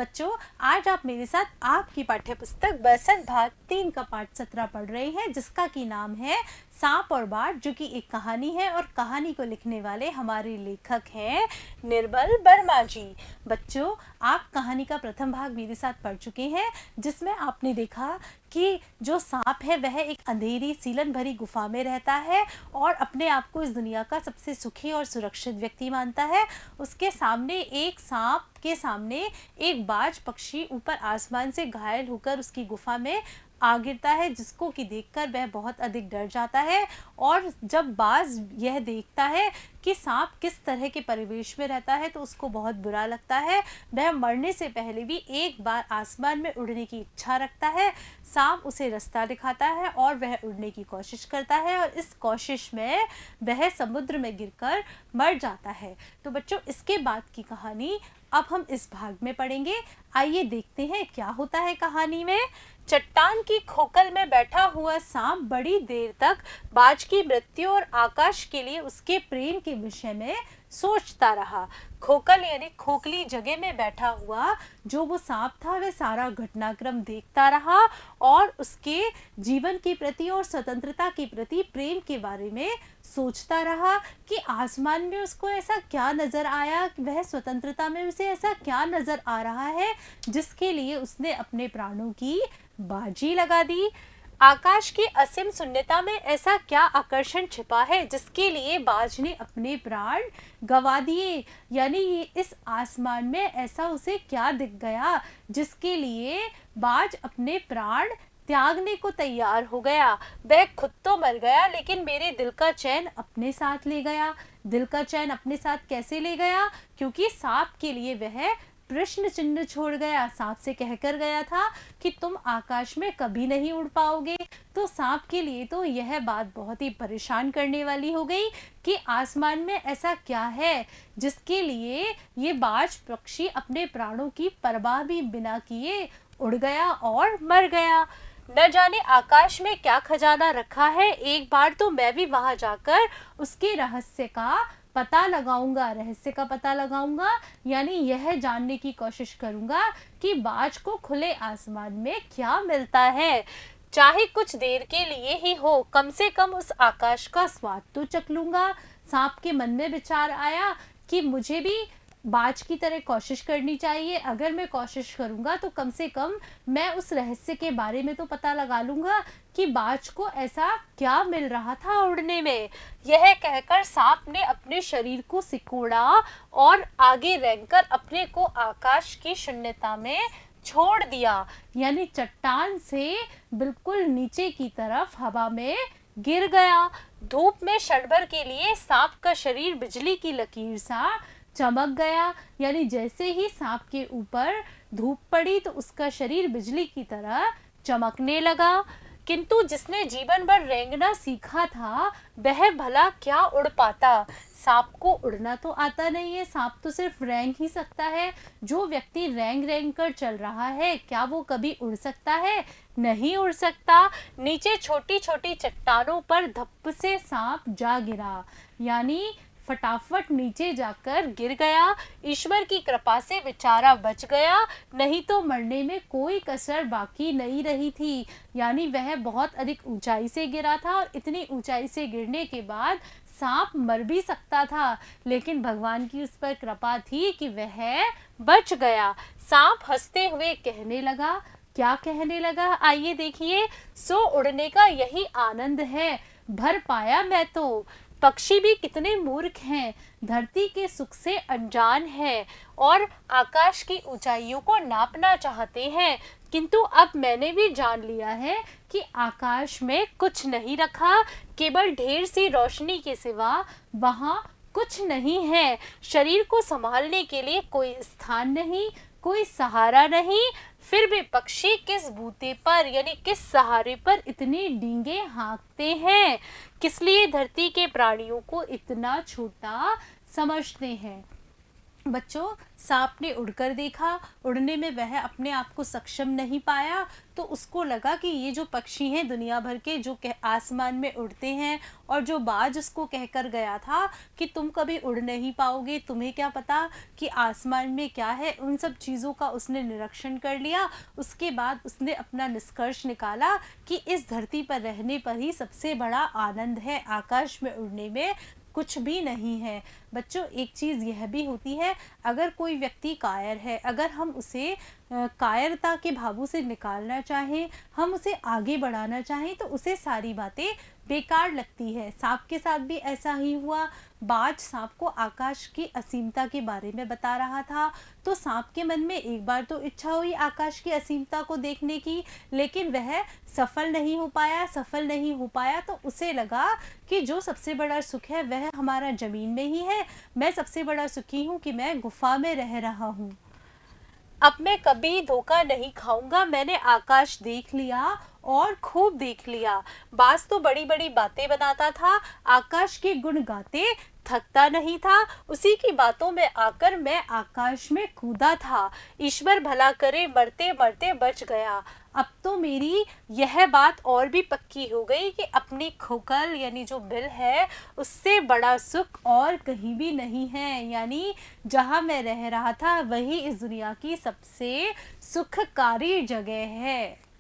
बच्चों, आज आप मेरे साथ आपकी पाठ्य पुस्तक 62 भाग 3 का पाठ 17 पढ़ रहे हैं, जिसका की नाम है सांप और बाढ़, जो कि एक कहानी है और कहानी को लिखने वाले हमारे लेखक हैं निर्बल वर्मा जी। बच्चों, आप कहानी का प्रथम भाग मेरे साथ पढ़ चुके हैं, जिसमें आपने देखा कि जो सांप है वह एक अंधेरी सीलन भरी गुफा में रहता है और अपने आप को इस दुनिया का सबसे सुखी और सुरक्षित व्यक्ति मानता है। उसके सामने एक सांप के सामने एक बाज पक्षी ऊपर आसमान से घायल होकर उसकी गुफा में आ गिरता है, जिसको कि देखकर वह बहुत अधिक डर जाता है। और जब बाज यह देखता है कि सांप किस तरह के परिवेश में रहता है तो उसको बहुत बुरा लगता है। वह मरने से पहले भी एक बार आसमान में उड़ने की इच्छा रखता है। सांप उसे रास्ता दिखाता है और वह उड़ने की कोशिश करता है और इस कोशिश में वह समुद्र में गिरकर मर जाता है। तो बच्चों, इसके बाद की कहानी अब हम इस भाग में पढ़ेंगे। आइए देखते हैं क्या होता है कहानी में। चट्टान की खोखल में बैठा हुआ सांप बड़ी देर तक बाज की मृत्यु और आकाश के लिए उसके प्रेम के विषय में सोचता रहा। खोखल यानी खोखली जगह में बैठा हुआ जो वो सांप था, वह सारा घटनाक्रम देखता रहा और उसके जीवन के प्रति और स्वतंत्रता के प्रति प्रेम के बारे में सोचता रहा कि आसमान में उसको ऐसा क्या नजर आया, वह स्वतंत्रता में उसे ऐसा क्या नजर आ रहा है जिसके लिए उसने अपने प्राणों की बाजी लगा दी। आकाश की असीम शून्यता में ऐसा क्या आकर्षण छिपा है जिसके लिए बाज ने अपने प्राण गवा दिए, यानी ये इस आसमान में ऐसा उसे क्या दिख गया जिसके लिए बाज अपने प्राण त्यागने को तैयार हो गया। वह खुद तो मर गया, लेकिन मेरे दिल का चैन अपने साथ ले गया। दिल का चैन अपने साथ कैसे ले गया? क्योंकि सांप के लिए वह प्रश्न चिन्ह छोड़ गया। सांप से कहकर गया था कि तुम आकाश में कभी नहीं उड़ पाओगे। तो सांप के लिए तो यह बात बहुत ही परेशान करने वाली हो गई कि आसमान में ऐसा क्या है जिसके लिए ये बाज पक्षी अपने प्राणों की परवाह भी बिना किए उड़ गया और मर गया। न जाने आकाश में क्या खजाना रखा है। एक बार तो मैं भी वहां जाकर उसके रहस्य का पता लगाऊंगा, यानी यह जानने की कोशिश करूंगा कि बाज को खुले आसमान में क्या मिलता है। चाहे कुछ देर के लिए ही हो, कम से कम उस आकाश का स्वाद तो चख लूंगा। सांप के मन में विचार आया कि मुझे भी बाज की तरह कोशिश करनी चाहिए। अगर मैं कोशिश करूंगा तो कम से कम मैं उस रहस्य के बारे में तो पता लगा लूंगा कि बाज को ऐसा क्या मिल रहा था उड़ने में। यह कहकर सांप ने अपने शरीर को सिकोड़ा और आगे रेंगकर अपने को आकाश की शून्यता में छोड़ दिया, यानी चट्टान से बिल्कुल नीचे की तरफ हवा में गिर गया। धूप में क्षण भर के लिए सांप का शरीर बिजली की लकीर सा चमक गया, यानी जैसे ही सांप के ऊपर धूप पड़ी तो उसका शरीर बिजली की तरह चमकने लगा। किंतु जिसने जीवन भर रेंगना सीखा था वह भला क्या उड़ पाता? सांप को उड़ना तो आता नहीं है, सांप तो सिर्फ रेंग ही सकता है। जो व्यक्ति रेंग रेंग कर चल रहा है, क्या वो कभी उड़ सकता है? नहीं उड़ सकता। नीचे छोटी छोटी चट्टानों पर धप्प से सांप जा गिरा, यानी फटाफट नीचे जाकर गिर गया। ईश्वर की कृपा से बेचारा बच गया, नहीं तो मरने में कोई कसर बाकी नहीं रही थी। यानी वह बहुत अधिक ऊंचाई से गिरा था और इतनी ऊंचाई से गिरने के बाद सांप मर भी सकता था, लेकिन भगवान की उस पर कृपा थी कि वह बच गया। सांप हंसते हुए कहने लगा, क्या कहने लगा आइए देखिए। सो उड़ने का यही आनंद है, भर पाया मैं तो। पक्षी भी कितने मूर्ख हैं, धरती के सुख से अनजान हैं और आकाश की ऊंचाइयों को नापना चाहते हैं। किंतु अब मैंने भी जान लिया है कि आकाश में कुछ नहीं रखा, केवल ढेर सी रोशनी के सिवा वहां कुछ नहीं है। शरीर को संभालने के लिए कोई स्थान नहीं, कोई सहारा नहीं। फिर भी पक्षी किस बूते पर, यानी किस सहारे पर इतनी डींगे हाँकते हैं? किस लिए धरती के प्राणियों को इतना छोटा समझते हैं? बच्चों, सांप ने उड़कर देखा, उड़ने में वह अपने आप को सक्षम नहीं पाया, तो उसको लगा कि ये जो पक्षी हैं दुनिया भर के जो आसमान में उड़ते हैं, और जो बाज उसको कहकर गया था कि तुम कभी उड़ नहीं पाओगे, तुम्हें क्या पता कि आसमान में क्या है, उन सब चीज़ों का उसने निरीक्षण कर लिया। उसके बाद उसने अपना निष्कर्ष निकाला कि इस धरती पर रहने पर ही सबसे बड़ा आनंद है, आकाश में उड़ने में कुछ भी नहीं है। बच्चों, एक चीज़ यह भी होती है, अगर कोई व्यक्ति कायर है, अगर हम उसे कायरता के भावों से निकालना चाहें, हम उसे आगे बढ़ाना चाहें, तो उसे सारी बातें बेकार लगती है। सांप के साथ भी ऐसा ही हुआ। बाज सांप को आकाश की असीमता के बारे में बता रहा था, तो सांप के मन में एक बार तो इच्छा हुई आकाश की असीमता को देखने की, लेकिन वह सफल नहीं हो पाया, तो उसे लगा कि जो सबसे बड़ा सुख है वह हमारा ज़मीन में ही है। मैं सबसे बड़ा सुखी हूँ कि मैं गुफा में रह रहा हूँ। अब मैं कभी धोखा नहीं खाऊंगा, मैंने आकाश देख लिया और खूब देख लिया। बाज तो बड़ी बड़ी बातें बनाता था, आकाश के गुण गाते थकता नहीं था। उसी की बातों में आकर मैं आकाश में कूदा था। ईश्वर भला करे, मरते मरते बच गया। अब तो मेरी यह बात और भी पक्की हो गई कि अपनी खोखल यानी जो बिल है, उससे बड़ा सुख और कहीं भी नहीं है। यानी जहाँ मैं रह रहा था वही इस दुनिया की सबसे सुखकारी जगह है।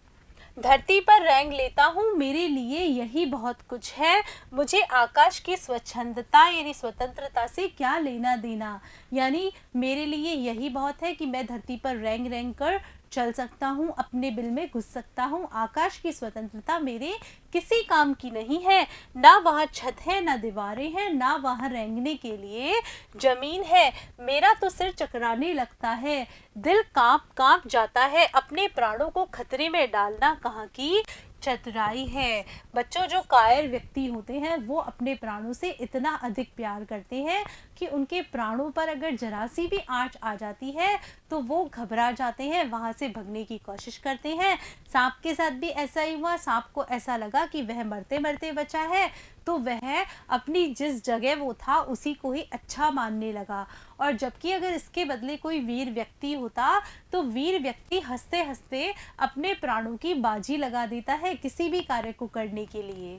धरती पर रैंग लेता हूँ, मेरे लिए यही बहुत कुछ है। मुझे आकाश की स्वच्छंदता यानी स्वतंत्रता से क्या लेना देना। यानी मेरे लिए यही बहुत है कि मैं धरती पर रैंग रैंग कर चल सकता हूँ, अपने बिल में घुस सकता हूँ। आकाश की स्वतंत्रता मेरे किसी काम की नहीं है। ना वहाँ छत है, ना दीवारें हैं, ना वहाँ रेंगने के लिए जमीन है। मेरा तो सिर चकराने लगता है, दिल कांप कांप जाता है। अपने प्राणों को खतरे में डालना कहाँ की चतुराई है। बच्चों, जो कायर व्यक्ति होते हैं वो अपने प्राणों से इतना अधिक प्यार करते हैं कि उनके प्राणों पर अगर जरा सी भी आँच आ जाती है तो वो घबरा जाते हैं, वहाँ से भगने की कोशिश करते हैं। सांप के साथ भी ऐसा ही हुआ। सांप को ऐसा लगा कि वह मरते मरते बचा है, तो वह अपनी जिस जगह वो था उसी को ही अच्छा मानने लगा। और जबकि अगर इसके बदले कोई वीर व्यक्ति होता, तो वीर व्यक्ति हंसते हंसते अपने प्राणों की बाजी लगा देता है किसी भी कार्य को करने के लिए।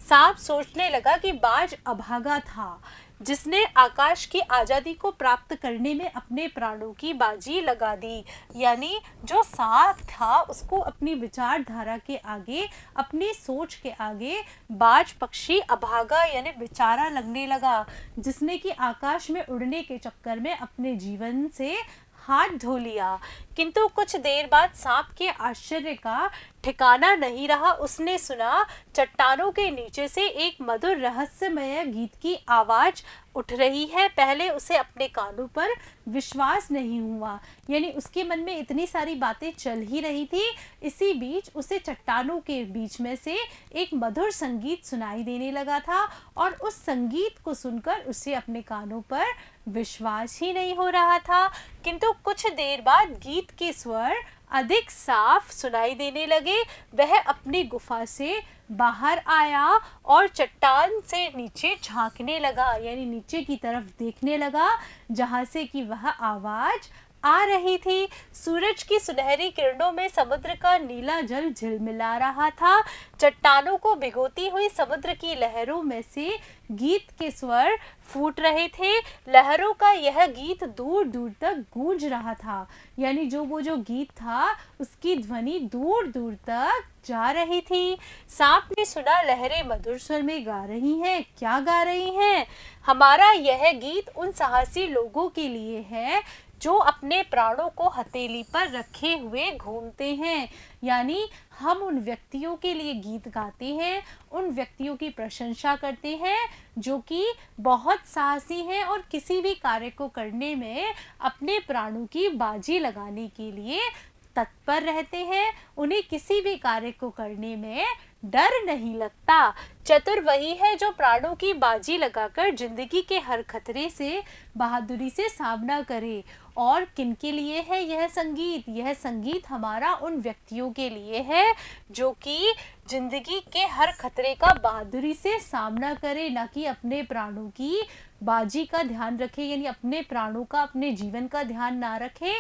सांप सोचने लगा कि बाज अभागा था, जिसने आकाश की आज़ादी को प्राप्त करने में अपने प्राणों की बाजी लगा दी। यानी जो सांप था उसको अपनी विचारधारा के आगे, अपनी सोच के आगे बाज पक्षी अभागा यानी बेचारा लगने लगा, जिसने कि आकाश में उड़ने के चक्कर में अपने जीवन से हाथ धो लिया। किंतु कुछ देर बाद सांप के आश्चर्य का ठिकाना नहीं रहा। उसने सुना चट्टानों के नीचे से एक मधुर रहस्यमय गीत की आवाज उठ रही है। पहले उसे अपने कानों पर विश्वास नहीं हुआ, यानी उसके मन में इतनी सारी बातें चल ही रही थी, इसी बीच उसे चट्टानों के बीच में से एक मधुर संगीत सुनाई देने लगा था, और उस संगीत को सुनकर उसे अपने कानों पर विश्वास ही नहीं हो रहा था। किंतु कुछ देर बाद गीत के स्वर अधिक साफ सुनाई देने लगे। वह अपनी गुफा से बाहर आया और चट्टान से नीचे झांकने लगा, यानी नीचे की तरफ देखने लगा जहां से कि वह आवाज आ रही थी। सूरज की सुनहरी किरणों में समुद्र का नीला जल झिलमिला रहा था। चट्टानों को भिगोती हुई समुद्र की लहरों में से गीत के स्वर फूट रहे थे। लहरों का यह गीत दूर दूर तक गूंज रहा था, यानी वो जो गीत था उसकी ध्वनि दूर दूर तक जा रही थी। सांप ने सुना लहरें मधुर स्वर में गा रही हैं। क्या गा रही हैं? हमारा यह गीत उन साहसी लोगों के लिए है जो अपने प्राणों को हथेली पर रखे हुए घूमते हैं। यानी हम उन व्यक्तियों के लिए गीत गाते हैं, उन व्यक्तियों की प्रशंसा करते हैं जो कि बहुत साहसी हैं और किसी भी कार्य को करने में अपने प्राणों की बाजी लगाने के लिए तत्पर रहते हैं। उन्हें किसी भी कार्य को करने में डर नहीं लगता। चतुर वही है जो प्राणों की बाजी लगाकर जिंदगी के हर खतरे से बहादुरी से सामना करे। और किनके लिए है यह संगीत? यह संगीत हमारा उन व्यक्तियों के लिए है जो कि जिंदगी के हर खतरे का बहादुरी से सामना करे, ना कि अपने प्राणों की बाजी का ध्यान रखे, यानी अपने प्राणों का, अपने जीवन का ध्यान ना रखे,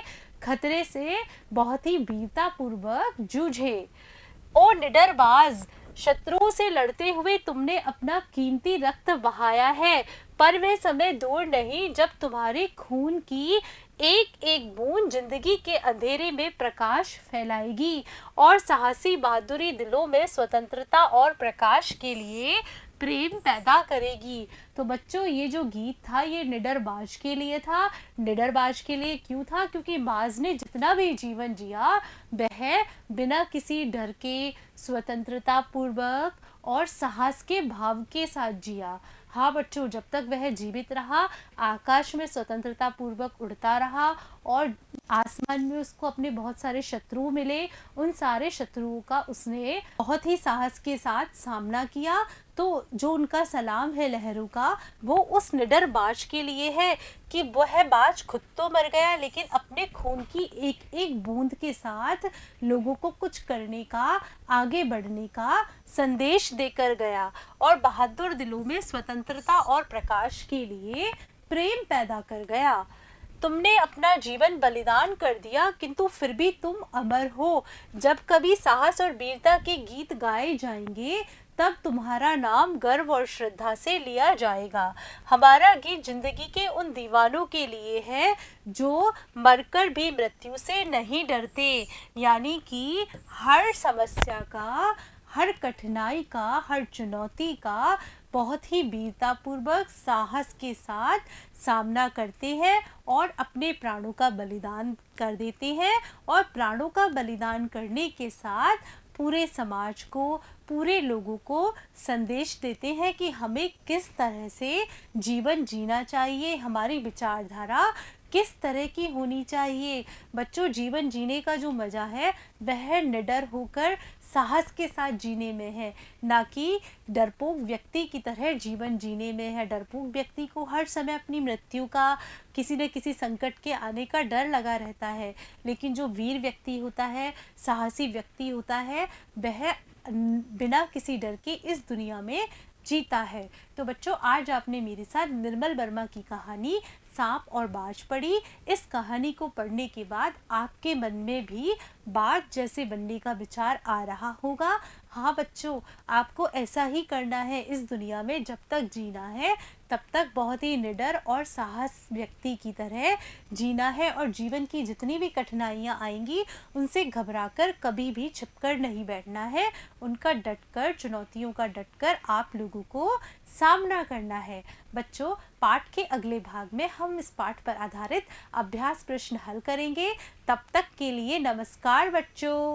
खतरे से बहुत ही वीरता पूर्वक जूझे। ओ निडरबाज, शत्रुओं से लड़ते हुए तुमने अपना कीमती रक्त बहाया है, पर वह समय दूर नहीं जब तुम्हारे खून की एक एक बूंद जिंदगी के अंधेरे में प्रकाश फैलाएगी और साहसी बहादुरी दिलों में स्वतंत्रता और प्रकाश के लिए प्रेम पैदा करेगी। तो बच्चों, ये जो गीत था ये निडरबाज के लिए था। निडरबाज के लिए क्यों था? क्योंकि बाज ने जितना भी जीवन जिया वह बिना किसी डर के, स्वतंत्रता पूर्वक और साहस के भाव के साथ जिया। हाँ बच्चों, जब तक वह जीवित रहा, आकाश में स्वतंत्रता पूर्वक उड़ता रहा और आसमान में उसको अपने बहुत सारे शत्रु मिले, उन सारे शत्रुओं का उसने बहुत ही साहस के साथ सामना किया। तो जो उनका सलाम है लहरों का, वो उस निडर बाज के लिए है कि वह बाज खुद तो मर गया लेकिन अपने खून की एक एक बूंद के साथ लोगों को कुछ करने का, आगे बढ़ने का संदेश देकर गया और बहादुर दिलों में स्वतंत्रता और प्रकाश के लिए प्रेम पैदा कर गया। तुमने अपना जीवन बलिदान कर दिया किंतु फिर भी तुम अमर हो। जब कभी साहस और वीरता के गीत गाए जाएंगे तब तुम्हारा नाम गर्व और श्रद्धा से लिया जाएगा। हमारा गीत जिंदगी के उन दीवानों के लिए है जो मरकर भी मृत्यु से नहीं डरते, यानी कि हर समस्या का, हर कठिनाई का, हर चुनौती का बहुत ही वीरतापूर्वक साहस के साथ सामना करते हैं और अपने प्राणों का बलिदान कर देते हैं। और प्राणों का बलिदान करने के साथ पूरे समाज को, पूरे लोगों को संदेश देते हैं कि हमें किस तरह से जीवन जीना चाहिए, हमारी विचारधारा किस तरह की होनी चाहिए। बच्चों, जीवन जीने का जो मज़ा है वह निडर होकर साहस के साथ जीने में है, ना कि डरपोक व्यक्ति की तरह जीवन जीने में है। डरपोक व्यक्ति को हर समय अपनी मृत्यु का, किसी न किसी संकट के आने का डर लगा रहता है, लेकिन जो वीर व्यक्ति होता है, साहसी व्यक्ति होता है, वह बिना किसी डर के इस दुनिया में जीता है। तो बच्चों, आज आपने मेरे साथ निर्मल वर्मा की कहानी सांप और बाज पढ़ी। इस कहानी को पढ़ने के बाद आपके मन में भी बाज जैसे बनने का विचार आ रहा होगा। हाँ बच्चों, आपको ऐसा ही करना है इस दुनिया में। जब तक जीना है तब तक बहुत ही निडर और साहस व्यक्ति की तरह जीना है और जीवन की जितनी भी कठिनाइयाँ आएंगी उनसे घबराकर कभी भी छिपकर नहीं बैठना है। उनका डटकर, चुनौतियों का डटकर आप लोगों को सामना करना है। बच्चों, पाठ के अगले भाग में हम इस पाठ पर आधारित अभ्यास प्रश्न हल करेंगे। तब तक के लिए नमस्कार बच्चों।